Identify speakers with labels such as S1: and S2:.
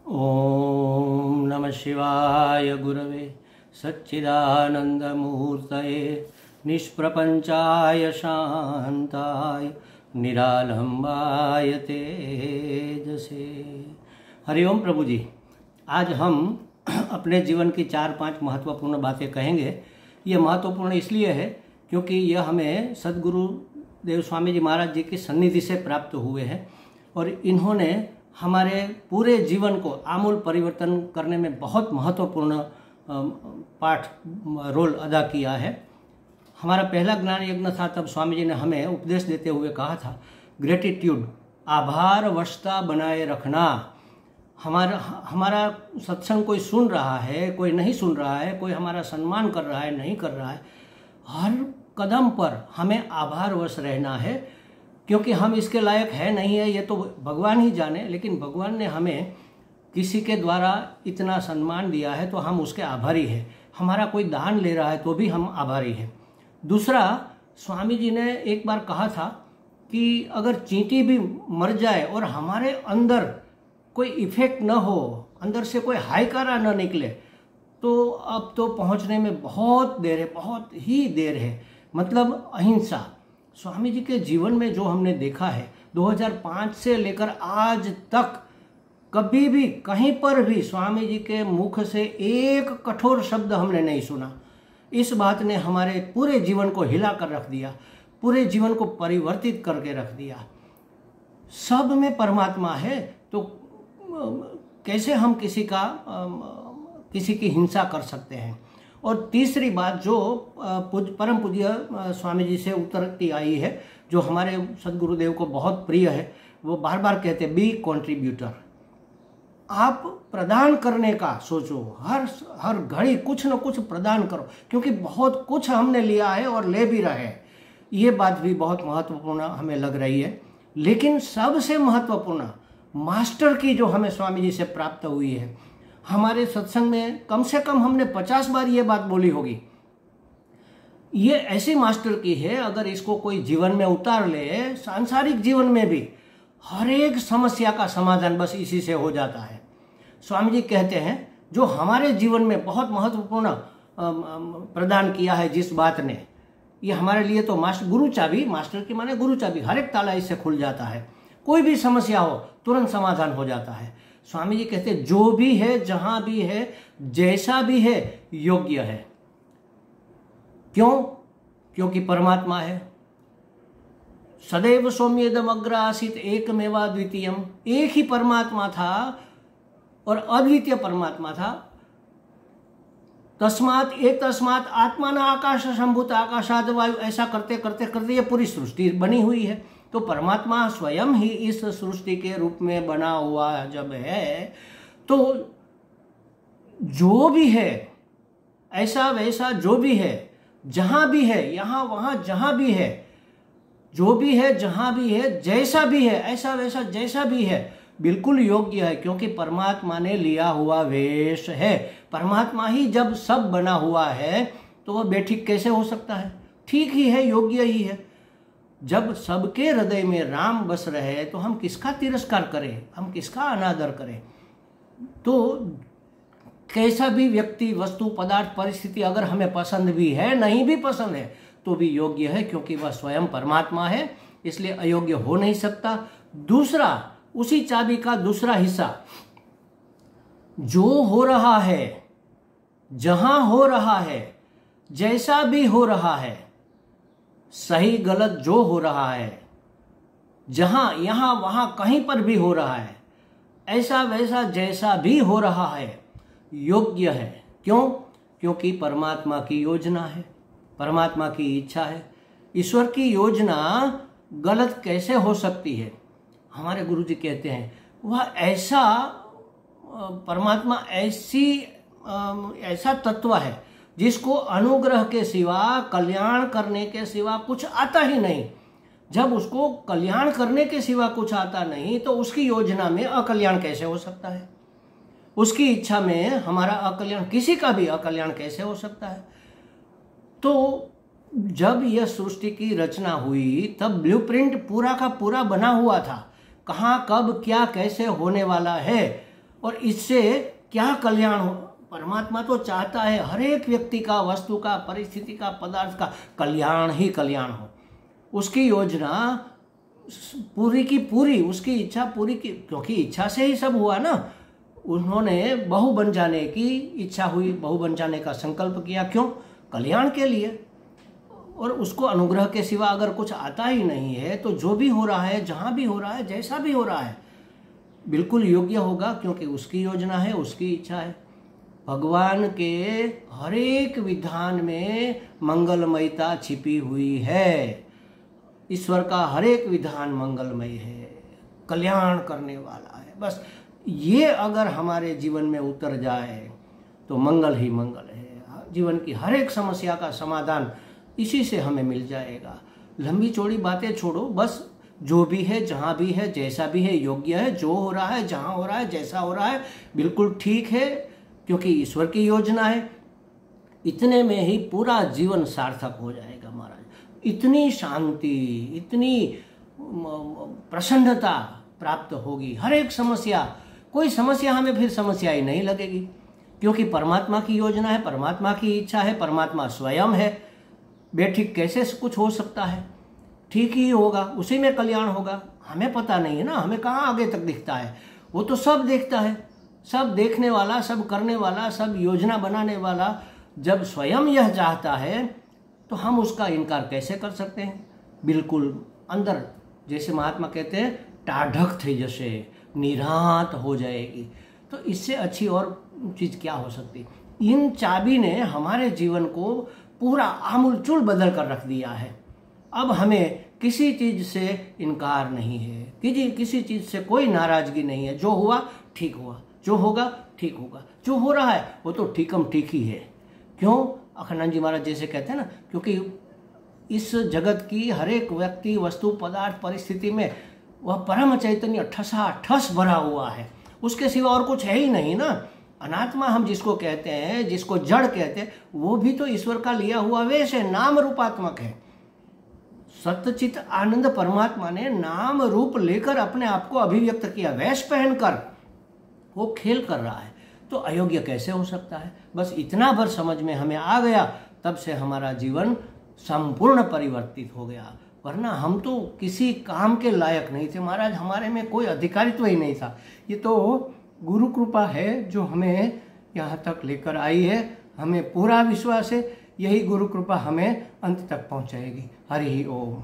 S1: ओम नमः शिवाय गुरवे सच्चिदानंदमूर्तये निष्प्रपंचाय शांताय निरालंबाय तेजसे। हरिओम प्रभु जी। आज हम अपने जीवन की 4-5 महत्वपूर्ण बातें कहेंगे। ये महत्वपूर्ण इसलिए है क्योंकि यह हमें सद्गुरु देव स्वामी जी महाराज जी की सन्निधि से प्राप्त हुए हैं और इन्होंने हमारे पूरे जीवन को आमूल परिवर्तन करने में बहुत महत्वपूर्ण रोल अदा किया है। हमारा पहला ज्ञान यज्ञ था, तब स्वामी जी ने हमें उपदेश देते हुए कहा था, ग्रेटिट्यूड, आभार वशता बनाए रखना। हमारा सत्संग कोई सुन रहा है, कोई नहीं सुन रहा है, कोई हमारा सम्मान कर रहा है, नहीं कर रहा है, हर कदम पर हमें आभारवश रहना है, क्योंकि हम इसके लायक है नहीं है ये तो भगवान ही जाने, लेकिन भगवान ने हमें किसी के द्वारा इतना सम्मान दिया है तो हम उसके आभारी हैं। हमारा कोई दान ले रहा है तो भी हम आभारी हैं। दूसरा, स्वामी जी ने एक बार कहा था कि अगर चींटी भी मर जाए और हमारे अंदर कोई इफेक्ट न हो, अंदर से कोई हाइकारा न निकले, तो अब तो पहुंचने में बहुत देर है, बहुत ही देर है। मतलब अहिंसा। स्वामी जी के जीवन में जो हमने देखा है 2005 से लेकर आज तक, कभी भी कहीं पर भी स्वामी जी के मुख से एक कठोर शब्द हमने नहीं सुना। इस बात ने हमारे पूरे जीवन को हिला कर रख दिया, पूरे जीवन को परिवर्तित करके रख दिया। सब में परमात्मा है तो कैसे हम किसी की हिंसा कर सकते हैं। और तीसरी बात जो परम पूज्य स्वामी जी से उतरती आई है, जो हमारे सद्गुरुदेव को बहुत प्रिय है, वो बार बार कहते बी कॉन्ट्रीब्यूटर। आप प्रदान करने का सोचो, हर घड़ी कुछ न कुछ प्रदान करो, क्योंकि बहुत कुछ हमने लिया है और ले भी रहे हैं। ये बात भी बहुत महत्वपूर्ण हमें लग रही है। लेकिन सबसे महत्वपूर्ण मास्टर की जो हमें स्वामी जी से प्राप्त हुई है, हमारे सत्संग में कम से कम हमने 50 बार ये बात बोली होगी। ये ऐसी मास्टर की है, अगर इसको कोई जीवन में उतार ले, सांसारिक जीवन में भी हर एक समस्या का समाधान बस इसी से हो जाता है। स्वामी जी कहते हैं जो हमारे जीवन में बहुत महत्वपूर्ण प्रदान किया है जिस बात ने, ये हमारे लिए तो गुरु चाबी, मास्टर की माने गुरु चाबी, हर एक ताला इससे खुल जाता है। कोई भी समस्या हो तुरंत समाधान हो जाता है। स्वामी जी कहते हैं जो भी है, जहां भी है, जैसा भी है, योग्य है। क्यों? क्योंकि परमात्मा है। सदैव सौम्येदम अग्र आसीत एकमेवा द्वितीयम। एक ही परमात्मा था और अद्वितीय परमात्मा था। तस्मात आत्माना आकाश संभूत आकाशाद वायु, ऐसा करते करते करते ये पूरी सृष्टि बनी हुई है। तो परमात्मा स्वयं ही इस सृष्टि के रूप में बना हुआ जब है, तो जो भी है, ऐसा वैसा जो भी है, जहां भी है, यहां वहां जहां भी है, जो भी है, जहां भी है, जैसा भी है, ऐसा वैसा जैसा भी है, बिल्कुल योग्य है, क्योंकि परमात्मा ने लिया हुआ वेश है। परमात्मा ही जब सब बना हुआ है तो वह बेठीक कैसे हो सकता है? ठीक ही है, योग्य ही है। जब सबके हृदय में राम बस रहे तो हम किसका तिरस्कार करें, हम किसका अनादर करें? तो कैसा भी व्यक्ति, वस्तु, पदार्थ, परिस्थिति अगर हमें पसंद भी है, नहीं भी पसंद है, तो भी योग्य है, क्योंकि वह स्वयं परमात्मा है, इसलिए अयोग्य हो नहीं सकता। दूसरा, उसी चाबी का दूसरा हिस्सा, जो हो रहा है, जहां हो रहा है, जैसा भी हो रहा है, सही गलत जो हो रहा है, जहां यहां वहां कहीं पर भी हो रहा है, ऐसा वैसा जैसा भी हो रहा है, योग्य है। क्यों? क्योंकि परमात्मा की योजना है, परमात्मा की इच्छा है। ईश्वर की योजना गलत कैसे हो सकती है? हमारे गुरु जी कहते हैं वह ऐसा परमात्मा ऐसा तत्व है जिसको अनुग्रह के सिवा, कल्याण करने के सिवा कुछ आता ही नहीं। जब उसको कल्याण करने के सिवा कुछ आता नहीं, तो उसकी योजना में अकल्याण कैसे हो सकता है? उसकी इच्छा में हमारा अकल्याण, किसी का भी अकल्याण कैसे हो सकता है? तो जब यह सृष्टि की रचना हुई तब ब्लूप्रिंट पूरा का पूरा बना हुआ था, कहाँ कब क्या कैसे होने वाला है, और इससे क्या कल्याण हो। परमात्मा तो चाहता है हर एक व्यक्ति का, वस्तु का, परिस्थिति का, पदार्थ का कल्याण ही कल्याण हो। उसकी योजना पूरी की पूरी, उसकी इच्छा पूरी की, क्योंकि इच्छा से ही सब हुआ ना। उन्होंने बहू बन जाने की इच्छा हुई, बहू बन जाने का संकल्प किया, क्यों? कल्याण के लिए। और उसको अनुग्रह के सिवा अगर कुछ आता ही नहीं है तो जो भी हो रहा है, जहाँ भी हो रहा है, जैसा भी हो रहा है, बिल्कुल योग्य होगा, क्योंकि उसकी योजना है, उसकी इच्छा है। भगवान के हर एक विधान में मंगलमयता छिपी हुई है। ईश्वर का हर एक विधान मंगलमय है, कल्याण करने वाला है। बस ये अगर हमारे जीवन में उतर जाए तो मंगल ही मंगल है। जीवन की हर एक समस्या का समाधान इसी से हमें मिल जाएगा। लंबी चौड़ी बातें छोड़ो, बस जो भी है, जहाँ भी है, जैसा भी है, योग्य है। जो हो रहा है, जहाँ हो रहा है, जैसा हो रहा है, बिल्कुल ठीक है, क्योंकि ईश्वर की योजना है। इतने में ही पूरा जीवन सार्थक हो जाएगा महाराज। इतनी शांति, इतनी प्रसन्नता प्राप्त होगी। हर एक समस्या, कोई समस्या हमें फिर समस्या ही नहीं लगेगी, क्योंकि परमात्मा की योजना है, परमात्मा की इच्छा है, परमात्मा स्वयं है। बेठीक कैसे कुछ हो सकता है? ठीक ही होगा, उसी में कल्याण होगा। हमें पता नहीं है ना, हमें कहाँ आगे तक दिखता है। वो तो सब देखता है, सब देखने वाला, सब करने वाला, सब योजना बनाने वाला। जब स्वयं यह चाहता है तो हम उसका इनकार कैसे कर सकते हैं? बिल्कुल अंदर, जैसे महात्मा कहते हैं, टाढ़क थे जैसे निरांत हो जाएगी। तो इससे अच्छी और चीज क्या हो सकती? इन चाबी ने हमारे जीवन को पूरा आमूलचूल बदल कर रख दिया है। अब हमें किसी चीज से इनकार नहीं है, किसी चीज से कोई नाराजगी नहीं है। जो हुआ ठीक हुआ, जो होगा ठीक होगा, जो हो रहा है वो तो ठीकम ठीक ही है। क्यों? अखंडानंद जी महाराज जैसे कहते हैं ना, क्योंकि इस जगत की हर एक व्यक्ति, वस्तु, पदार्थ, परिस्थिति में वह परम चैतन्य ठसाठस भरा हुआ है। उसके सिवा और कुछ है ही नहीं ना। अनात्मा हम जिसको कहते हैं, जिसको जड़ कहते हैं, वो भी तो ईश्वर का लिया हुआ वेश है, नाम रूपात्मक है। सत्यचित आनंद परमात्मा ने नाम रूप लेकर अपने आप को अभिव्यक्त किया, वेश पहनकर वो खेल कर रहा है। तो अयोग्य कैसे हो सकता है? बस इतना भर समझ में हमें आ गया, तब से हमारा जीवन संपूर्ण परिवर्तित हो गया। वरना हम तो किसी काम के लायक नहीं थे महाराज, हमारे में कोई अधिकारित्व ही नहीं था। ये तो गुरु कृपा है जो हमें यहाँ तक लेकर आई है। हमें पूरा विश्वास है यही गुरु कृपा हमें अंत तक पहुँचाएगी। हरि ओम।